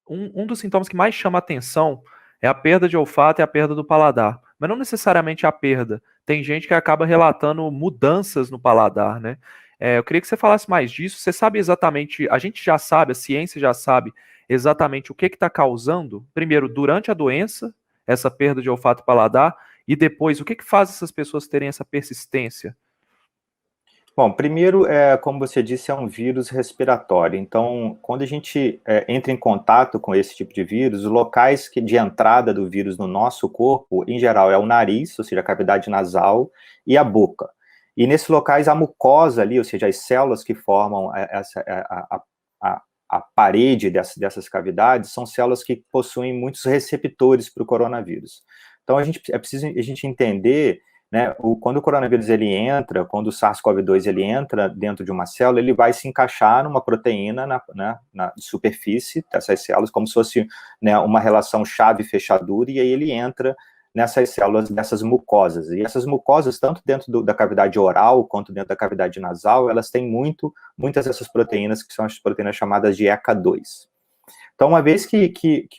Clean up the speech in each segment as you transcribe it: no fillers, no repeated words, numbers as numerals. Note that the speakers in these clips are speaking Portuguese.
um dos sintomas que mais chama atenção é a perda de olfato e a perda do paladar. Mas não necessariamente a perda. Tem gente que acaba relatando mudanças no paladar, né? Eu queria que você falasse mais disso. Você sabe exatamente, a gente já sabe, a ciência já sabe exatamente o que está causando, primeiro, durante a doença, essa perda de olfato e paladar, e depois, o que faz essas pessoas terem essa persistência? Bom, primeiro, como você disse, é um vírus respiratório. Então, quando a gente entra em contato com esse tipo de vírus, os locais de entrada do vírus no nosso corpo, em geral, é o nariz, ou seja, a cavidade nasal, e a boca. E nesses locais, a mucosa ali, ou seja, as células que formam a parede dessas cavidades, são células que possuem muitos receptores para o coronavírus. Então, é preciso a gente entender, né, quando o coronavírus ele entra, quando o SARS-CoV-2 ele entra dentro de uma célula, ele vai se encaixar numa proteína na superfície dessas células, como se fosse, né, uma relação chave-fechadura, e aí ele entra nessas células, nessas mucosas. E essas mucosas, tanto dentro da cavidade oral, quanto dentro da cavidade nasal, elas têm muitas dessas proteínas, que são as proteínas chamadas de ECA2. Então, uma vez que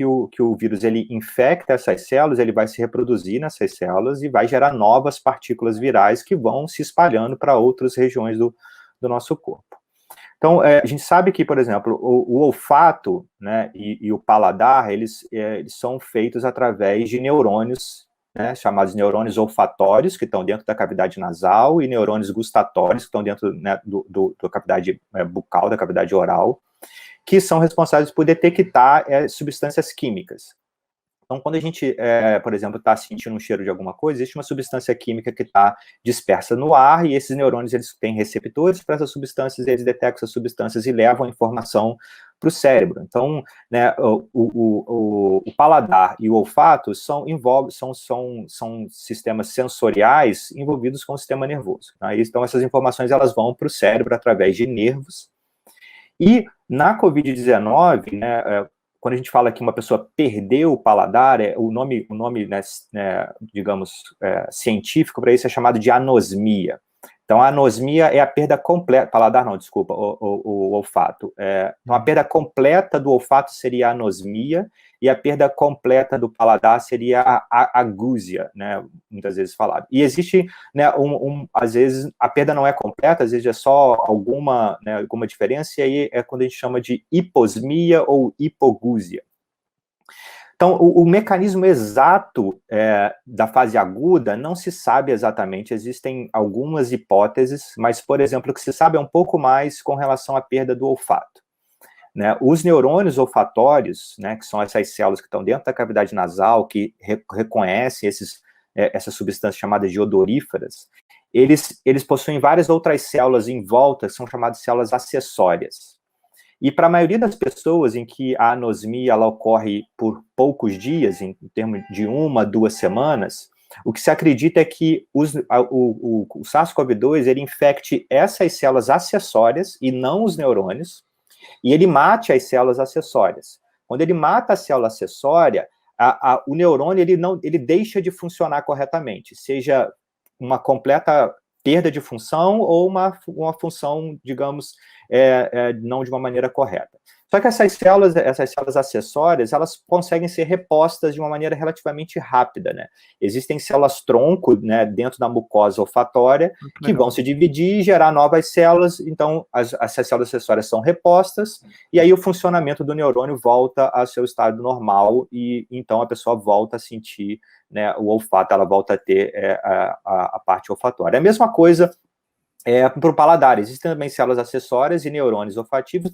o vírus ele infecta essas células, ele vai se reproduzir nessas células e vai gerar novas partículas virais que vão se espalhando para outras regiões do nosso corpo. Então, a gente sabe que, por exemplo, o olfato, né, e o paladar, eles são feitos através de neurônios, né, chamados neurônios olfatórios, que estão dentro da cavidade nasal, e neurônios gustatórios, que estão dentro, né, da cavidade bucal, da cavidade oral, que são responsáveis por detectar substâncias químicas. Então, quando a gente, por exemplo, está sentindo um cheiro de alguma coisa, existe uma substância química que está dispersa no ar, e esses neurônios eles têm receptores para essas substâncias, eles detectam essas substâncias e levam a informação para o cérebro. Então, né, o paladar e o olfato são sistemas sensoriais envolvidos com o sistema nervoso. Né? Então, essas informações elas vão para o cérebro através de nervos. E na Covid-19, né, quando a gente fala que uma pessoa perdeu o paladar, o nome né, digamos, científico para isso é chamado de anosmia. Então, a anosmia é a perda completa, paladar não, desculpa, o olfato. Então, a perda completa do olfato seria a anosmia, e a perda completa do paladar seria a agúsia, né, muitas vezes falado. E existe, né, às vezes, a perda não é completa, às vezes é só alguma diferença, e aí é quando a gente chama de hiposmia ou hipogúsia. Então, o mecanismo exato da fase aguda não se sabe exatamente, existem algumas hipóteses, mas, por exemplo, o que se sabe é um pouco mais com relação à perda do olfato. Né? Os neurônios olfatórios, né, que são essas células que estão dentro da cavidade nasal, que reconhecem essas substâncias chamadas de odoríferas, eles possuem várias outras células em volta, que são chamadas células acessórias. E para a maioria das pessoas em que a anosmia ela ocorre por poucos dias, em termos de 1 a 2 semanas, o que se acredita é que o SARS-CoV-2 ele infecte essas células acessórias e não os neurônios, e ele mate as células acessórias. Quando ele mata a célula acessória, o neurônio ele deixa de funcionar corretamente, seja uma completa perda de função ou uma função, digamos, não de uma maneira correta. Só que essas células acessórias, elas conseguem ser repostas de uma maneira relativamente rápida, né? Existem células-tronco, né, dentro da mucosa olfatória, que vão se dividir e gerar novas células, então essas células acessórias são repostas, e aí o funcionamento do neurônio volta ao seu estado normal, e então a pessoa volta a sentir, né, o olfato, ela volta a ter a parte olfatória. É a mesma coisa para o paladar, existem também células acessórias e neurônios olfativos.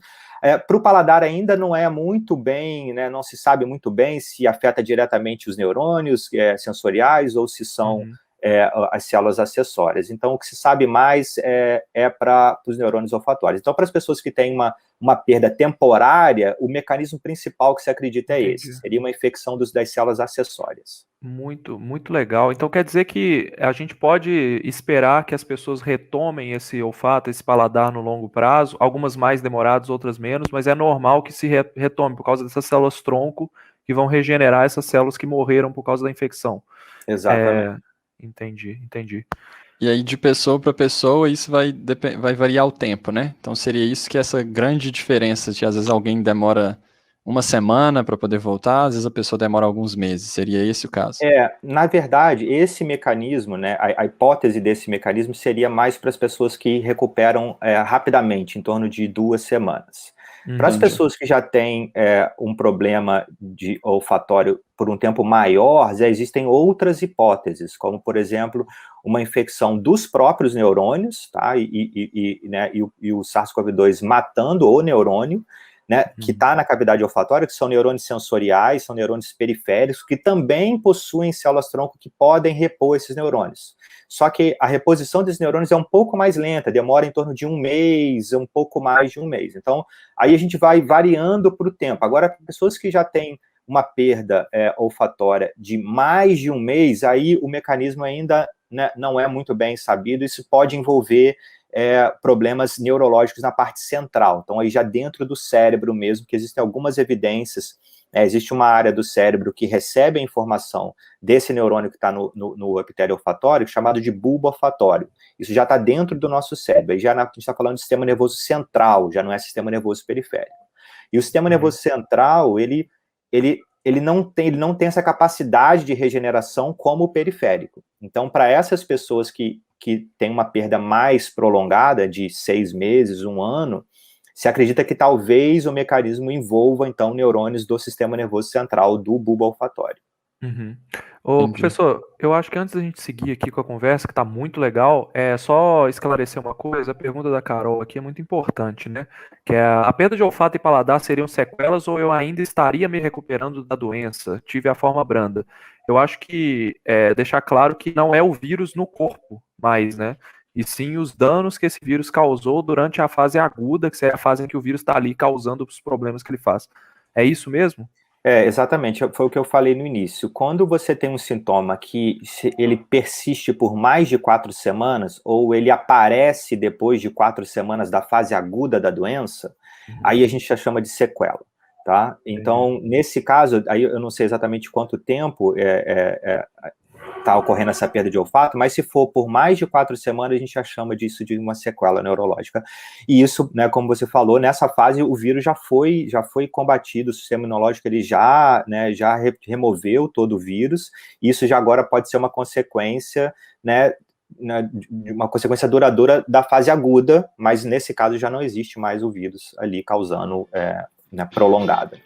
Para o paladar ainda não é muito bem, né, não se sabe muito bem se afeta diretamente os neurônios sensoriais ou se são as células acessórias. Então, o que se sabe mais é para os neurônios olfatórios. Então, para as pessoas que têm uma perda temporária, o mecanismo principal que se acredita é esse, seria uma infecção das células acessórias. Muito, muito legal. Então quer dizer que a gente pode esperar que as pessoas retomem esse olfato, esse paladar no longo prazo, algumas mais demoradas, outras menos, mas é normal que se retome por causa dessas células tronco que vão regenerar essas células que morreram por causa da infecção. Exatamente. Entendi. E aí, de pessoa para pessoa, isso vai variar o tempo, né? Então, seria isso que essa grande diferença, que às vezes alguém demora uma semana para poder voltar, às vezes a pessoa demora alguns meses. Seria esse o caso? Na verdade, esse mecanismo, né, a hipótese desse mecanismo seria mais para as pessoas que recuperam rapidamente, em torno de 2 semanas. Para as pessoas que já têm um problema de olfatório por um tempo maior, já existem outras hipóteses, como, por exemplo, uma infecção dos próprios neurônios, tá? E o SARS-CoV-2 matando o neurônio, né, que está na cavidade olfatória, que são neurônios sensoriais, são neurônios periféricos, que também possuem células-tronco que podem repor esses neurônios. Só que a reposição desses neurônios é um pouco mais lenta, demora em torno de 1 mês, um pouco mais de 1 mês. Então, aí a gente vai variando para o tempo. Agora, pessoas que já têm uma perda olfatória de mais de 1 mês, aí o mecanismo ainda, né, não é muito bem sabido, isso pode envolver problemas neurológicos na parte central, então aí já dentro do cérebro mesmo, que existem algumas evidências, existe uma área do cérebro que recebe a informação desse neurônio que está no epitélio olfatório, chamado de bulbo olfatório. Isso já está dentro do nosso cérebro, aí já a gente está falando de sistema nervoso central, já não é sistema nervoso periférico. E o sistema nervoso central, ele não tem essa capacidade de regeneração como o periférico. Então, para essas pessoas que têm uma perda mais prolongada, de 6 meses, 1 ano, se acredita que talvez o mecanismo envolva, então, neurônios do sistema nervoso central, do bulbo olfatório. Ô, professor, eu acho que antes da gente seguir aqui com a conversa, que tá muito legal, é só esclarecer uma coisa, a pergunta da Carol aqui é muito importante, né? Que é a perda de olfato e paladar seriam sequelas ou eu ainda estaria me recuperando da doença? Tive a forma branda. Eu acho que deixar claro que não é o vírus no corpo mais, né? E sim os danos que esse vírus causou durante a fase aguda, que é a fase em que o vírus está ali causando os problemas que ele faz. É isso mesmo? Exatamente, foi o que eu falei no início. Quando você tem um sintoma que ele persiste por mais de 4 semanas, ou ele aparece depois de 4 semanas da fase aguda da doença, aí a gente já chama de sequela, tá? Então, nesse caso, aí eu não sei exatamente quanto tempo está ocorrendo essa perda de olfato, mas se for por mais de 4 semanas, a gente já chama disso de uma sequela neurológica. E isso, né, como você falou, nessa fase o vírus já foi combatido, o sistema imunológico ele já removeu todo o vírus, e isso já agora pode ser uma consequência, né, uma consequência duradoura da fase aguda, mas nesse caso já não existe mais o vírus ali causando prolongada.